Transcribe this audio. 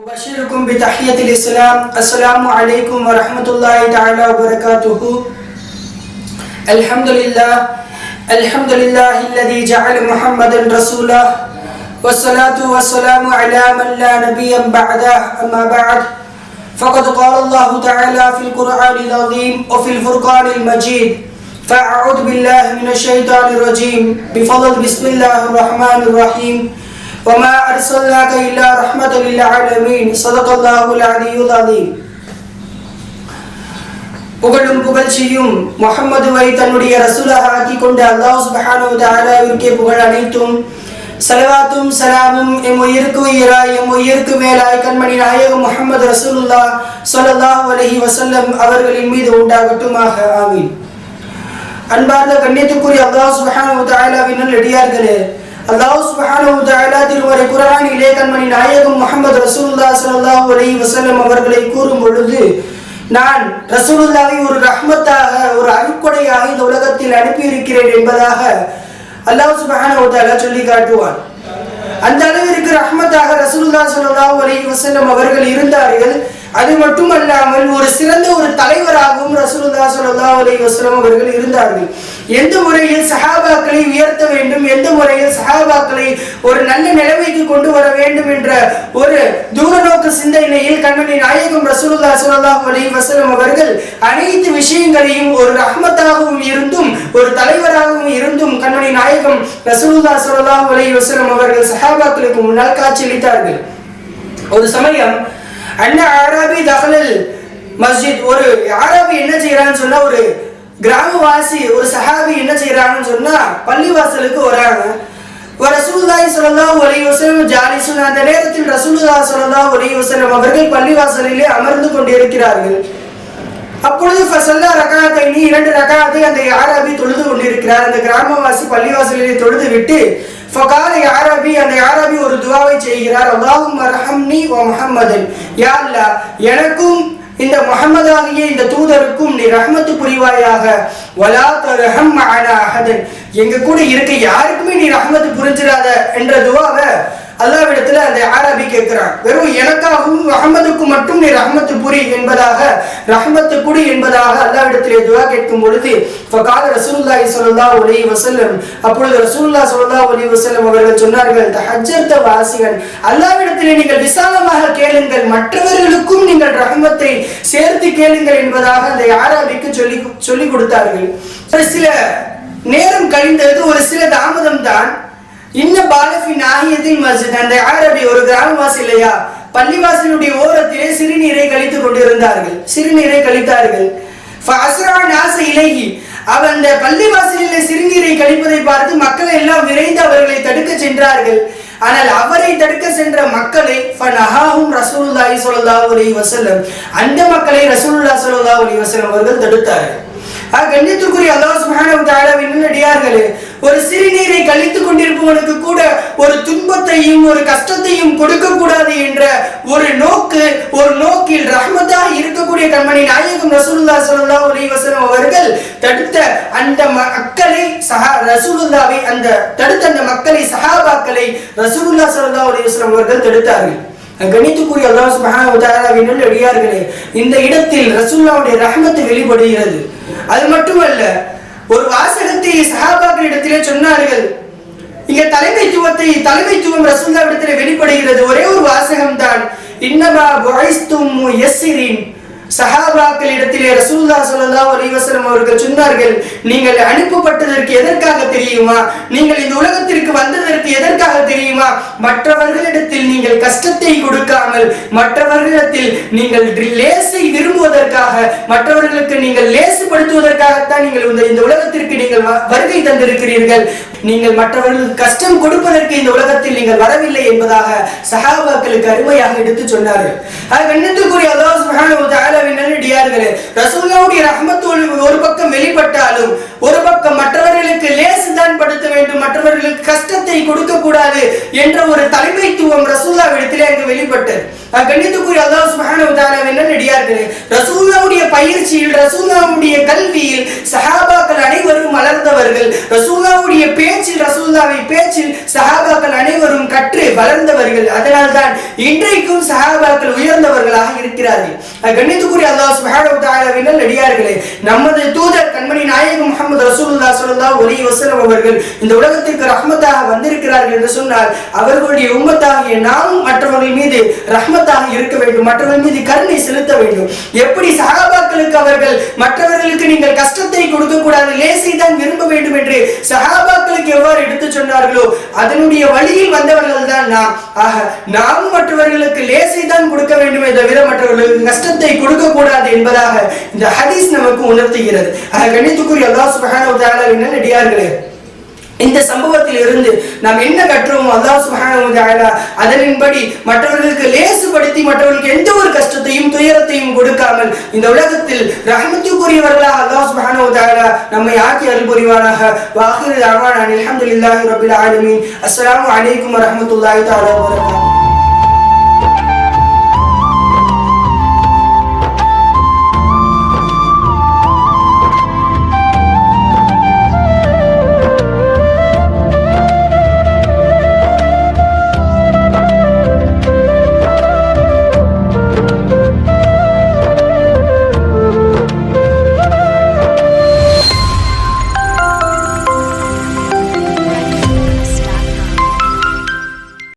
أبشركم بتحية الإسلام. السلام عليكم ورحمة الله تعالى وبركاته. الحمد لله الذي جعل محمدا رسولا والصلاة والسلام على من لا نبي بعده. أما بعد فقد قال الله تعالى في القرآن العظيم وفي الفرقان المجيد فأعوذ بالله من الشيطان الرجيم بفضل بسم الله الرحمن الرحيم وما أرسلناك إلا رحمة للعالمين صدق الله العلي العظيم. புகழும் புகழ்ச்சியும் முஹம்மதுவை தன்னுடைய ரசூலாக ஆக்கி கொண்ட அல்லாஹ் சுப்ஹானஹு வ தஆலாவிற்கே புகழ் அனைத்தும் ஸலவாத்தும் ஸலாமும் எம் உயிருக்கு உயிராய் எம் உயிருக்கு மேலாய் கண்மணி நாயகம் முஹம்மது ரசூலுல்லாஹ் ஸல்லல்லாஹு அலைஹி வஸல்லம் அவர்களின் மீது உண்டாகட்டுமாக. ஆமீன். அன்பார்ந்த கண்ணியத்துக்குரிய அல்லாஹ் சுப்ஹானஹு வ தஆலாவின் நல்லடியார்களே, அல்லாஹ் சுப்ஹானஹு வ தஆலா திருமறை குர்ஆனிலே கண்மணி நாயகம் முஹம்மது ரசூலுல்லாஹ் ஸல்லல்லாஹு அலைஹி வஸல்லம் அவர்களை கூறும் பொழுது, நான் ரசூலுல்லாஹை ஒரு ரஹ்மத்தாக ஒரு அருட்கொடையாக இந்த உலகத்தில் அனுப்பி இருக்கிறேன் என்பதாக அல்லாஹ் சுப்ஹானஹு வ தஆலா சொல்லி காட்டுவான். அந்த அளவிற்கு ரஹ்மத்தாக ரசூலுல்லாஹ் ஸல்லல்லாஹு அலைஹி வஸல்லம் அவர்கள் இருந்தார்கள். அது மட்டுமல்லாமல் ஒரு சிறந்த ஒரு தலைவராகவும் ரசூலுல்லாஹ் ஸல்லல்லாஹு அலைஹி வஸல்லம் அவர்கள் இருந்தார்கள். எந்த முறையில் சஹாபாக்களை உயர்த்த வேண்டும், எந்த முறையில் சஹாபாக்களை ஒரு நல்ல நிலைமைக்கு கொண்டு வர வேண்டும் என்ற ஒரு தூரநோக்கு சிந்தனையில் கண்மணி நாயகம் ரசூலுல்லாஹ் ஸல்லல்லாஹு அலைஹி வஸல்லம் அவர்கள் அனைத்து விஷயங்களையும் ஒரு ரஹ்மத்தாகவும் இருந்தும் ஒரு தலைவராகவும் இருந்தும் கண்மணி நாயகம் ரசூலுல்லாஹ் ஸல்லல்லாஹு அலைஹி வஸல்லம் அவர்கள் சஹாபாக்களுக்கு முன்னால் காட்சியளித்தார்கள். ஒரு சமயம் அண்ணா ஆராபி தகலல் மஸ்ஜித், ஒரு ஆராபி என்ன செய்யறான்னு சொன்னா, ஒரு கிராமவாசி ஒரு சஹாபி என்ன செய்யறாங்கன்னு சொன்னா பள்ளிவாசலுக்கு வராங்க. ரசூலுல்லாஹி ஸல்லல்லாஹு அலைஹி வஸல்லம் ஜாலிசுன், அந்த நேரத்தில் ரசூலுல்லாஹி ஸல்லல்லாஹு அலைஹி வஸல்லம் அவர்கள் பள்ளிவாசலிலே அமர்ந்து கொண்டிருக்கிறார்கள். அப்பொழுது ஃபஸல்லா ரக்அத்தைனி, 2 ரக்அத்தை அந்த ஆராபி தொழுது கொண்டிருக்கிறார். அந்த கிராமவாசி பள்ளிவாசலிலே தொழுது விட்டு ஃபகால யாரபி, அந்த யாரபி ஒரு துஆவை செய்கிறார். அல்லாஹும்ம ரஹம்னி வ முஹம்மதன், யா அல்லாஹ் எனக்கும் இந்த முஹம்மதாகிய இந்த தூதருக்கும் நீ ரஹ்மத்து புரிவாயாக. வலா தர்ஹம் மஅனா அஹதன், எங்க கூட இருக்க யாருக்குமே நீ ரஹ்மத்து புரிஞ்சிராத என்ற துஆவை அல்லாஹ்விடத்துல அந்த ஆராபி கேட்கிறான். வெறும் எனக்காகவும் முஹம்மதுக்கும் மட்டும் நீ ரஹ்மத்து புரி என்பதாக, ரஹ்மத்து குடி என்பதாக அல்லாஹ்விடத்திலே துஆ கேட்கும் பொழுது ஃபகால ரசூலுல்லாஹி ஸல்லல்லாஹு அலைஹி வஸல்லம், அப்பொழுது ரசூலுல்லாஹி ஸல்லல்லாஹு அலைஹி வஸல்லம் அவர்கள் சொன்னார்கள், தஹஜ்ஜர்த வாசிகன், அல்லாஹ்விடத்திலே நீங்கள் விசாலமாக கேளுங்கள், மற்றவர்களுக்கும் நீங்கள் ரஹ்மத்தை சேர்த்து கேளுங்கள் என்பதாக அந்த ஆராபிக்கு சொல்லி கொடுத்தார்கள். ஒரு சில நேரம் கழிந்தது, ஒரு சில தாமதம் தான். இன்ன பாலஃபி நாஹியத்தில் மஸ்ஜித், அந்த ஆரபி ஒரு கிராமவாசி இல்லையா, பள்ளிவாசலுடைய ஓரத்திலே சிறுநீரை கழித்துக் கொண்டிருந்தார்கள், சிறுநீரை கழித்தார்கள். ஃபஅஸ்ரா நாஸ இலைஹி, அவர் அந்த பள்ளிவாசலிலே சிறுநீரை கழிப்பதை பார்த்து மக்கள் எல்லாம் விரைந்து அவர்களை தடுக்க சென்றார்கள். ஆனால் அவரை தடுக்க சென்ற மக்களை ஃபனஹாஹும் ரசூலுல்லாஹி ஸல்லல்லாஹு அலைஹி வஸல்லம், அந்த மக்களை ரசூலுல்லாஹி ஸல்லல்லாஹு அலைஹி வஸல்லம் அவர்கள் தடுத்தார்கள். கண்ணியத்துக்குரிய அல்லாஹ் சுப்ஹானஹு வ தஆலாவின் நல்லடியார்களே, ஒரு சிறுநீரை கழித்துக் கொண்டிருப்பவனுக்கு கூட ஒரு துன்பத்தையும் ஒரு கஷ்டத்தையும் கொடுக்க கூடாது என்ற ஒரு நோக்கில் ரஹ்மத்தாக இருக்கக்கூடிய கண்மணி நாயகம் ரசூலுல்லாஹி ஸல்லல்லாஹு அலைஹி வஸல்லம் அவர்கள் தடுத்த அந்த மக்களை ரசூலுல்லாஹி தடுத்த அந்த மக்களை சஹாபாக்களை ரசூலுல்லாஹி ஸல்லல்லாஹு அலைஹி வஸல்லம் அவர்கள் தடுத்தார்கள். கணித்துக்குரிய அல்லாஹ் சுப்ஹானஹு வ தஆலாவின் நல்லடியார்களே, இந்த இடத்தில் ரசூலுல்லாஹ்வுடைய ரஹ்மத் வெளிப்படுகிறது. அது மட்டுமல்ல, ஒரு வாசகத்தை சஹாபாக்களிடத்திலே சொன்னார்கள். இங்க தலைமைத்துவம் ரசூலுல்லாஹ்விடத்திலே வெளிப்படுகிறது. ஒரே ஒரு வாசகம் தான், இன்னமா புஇஸ்தும் முயஸ்ஸிரின். சஹாபாக்களிடத்திலே ரசூலுல்லாஹி ஸல்லல்லாஹு அலைஹி வஸல்லம் அவர்கள் சொன்னார்கள், நீங்கள் அனுப்பப்பட்டதற்கு எதற்காக தெரியுமா, நீங்கள் இந்த உலகத்திற்கு வந்ததற்கு எதற்காக தெரியுமா, மற்றவர்களிடத்தில் நீங்கள் கஷ்டத்தை கொடுக்காமல், மற்றவர்களிடத்தில் நீங்கள் லேசை விரும்புவதற்காக, மற்றவர்களுக்கு நீங்கள் லேசுபடுத்துவதற்காகத்தான் நீங்கள் இந்த உலகத்திற்கு நீங்கள் வருகை தந்திருக்கிறீர்கள். நீங்கள் மற்றவர்களுக்கு கஷ்டம் கொடுப்பதற்கு இந்த உலகத்தில் நீங்கள் வரவில்லை என்பதாக சஹாபாக்களுக்கு அருமையாக எடுத்து சொன்னார்கள். கண்ணியத்துக்குரிய அல்லாஹ் சுப்ஹானஹு வ தஆலா தஆலாவின் நல்லடியார்களே, ரசூலுல்லாஹ்வுடைய ரஹ்மத் ஒரு பக்கம் வெளிப்பட்டாலும் ஒரு பக்கம் மற்றவர்களுக்கு லேசுதான் படுத்த வேண்டும், மற்றவர்களுக்கு கஷ்டத்தை கொடுக்க கூடாது என்ற ஒரு தலைமைத்துவம் ரசூலுல்லாஹ்விடத்திலே அங்கு வெளிப்பட்டது. கண்ணியத்துக்குரிய அல்லாஹ் சுப்ஹானஹு வ தஆலாவின் நல்லடியார்களே, ரசூலுல்லாஹ்வுடைய பயிற்சியில், ரசூலுல்லாஹ்வுடைய கல்வியில் சஹாபாக்கள் அனைவரும் வளர்ந்தவர்கள். ரசூலுல்லாஹ்வுடைய பேச்சில் சஹாபாக்கள் அனைவரும் கற்று வளர்ந்தவர்கள். அதனால்தான் இன்றைக்கும் சஹாபாக்கள் உயர்ந்தவர்களாக இருக்கிறார்கள். கண்ணியத்துக்குரிய அல்லாஹ் சுப்ஹானஹு வ தஆலாவின் நல்லடியார்களே, நமது தூதர் கண்மணி நாயகம் முஹம்மது ரசூலுல்லாஹ் ஸல்லல்லாஹு அலைஹி வஸல்லம் அவர்கள் இந்த உலகத்திற்கு ரஹ்மத்தாக வந்திருக்கிறார்கள் என்று சொன்னால், அவர்களுடைய உம்மத்தாகிய நாமும் மற்றவர்கள் மீது ரஹ்மத்தாக இருக்க வேண்டும், மற்றவர்கள் மீது கருணை செலுத்த வேண்டும். எப்படி சஹாபாக்களுக்கு அவர்கள் மற்றவர்களுக்கு நீங்கள் கஷ்டத்தை கொடுக்க கூடாது, லேசை தான் விரும்ப வேண்டும் என்று சஹாபாக்களுக்கு எவ்வாறு எடுத்து சொன்னார்களோ அதனுடைய வழியில் வந்தவர்கள் தான் நாம். ஆக நாமும் மற்றவர்களுக்கு லேசை தான் கொடுக்க வேண்டுமே தவிர மற்றவர்களுக்கு கஷ்டத்தை கொடுக்க கூடாது என்பதாக இந்த ஹதீஸ் நமக்கு உணர்த்துகிறது. கண்ணியத்துக்குரிய அல்லாஹ் சுப்ஹானஹு வ தஆலாவின் நல்லடியார்களே, இந்த சம்பவத்தில் இருந்து நாம் என்ன கற்றோம்? அல்லாஹ் சுப்ஹானஹு வ தஆலா அதனின்படி மற்றவர்களுக்கு லேசுபடுத்தி மற்றவர்களுக்கு எந்த ஒரு கஷ்டத்தையும் துயரத்தையும் கொடுக்காமல் இந்த உலகத்தில் ரஹ்மத்துக்குரியவர்களாக அல்லாஹ் சுப்ஹானஹு வ தஆலா நம்மை ஆக்கி அருள் புரிவானாக. வ ஆகிரு தஅவானா அல்ஹம்துலில்லாஹி ரப்பில் ஆலமீன். அஸ்ஸலாமு அலைக்கும் வ ரஹ்மத்துல்லாஹி தஆலா வ பரகாத்துஹு.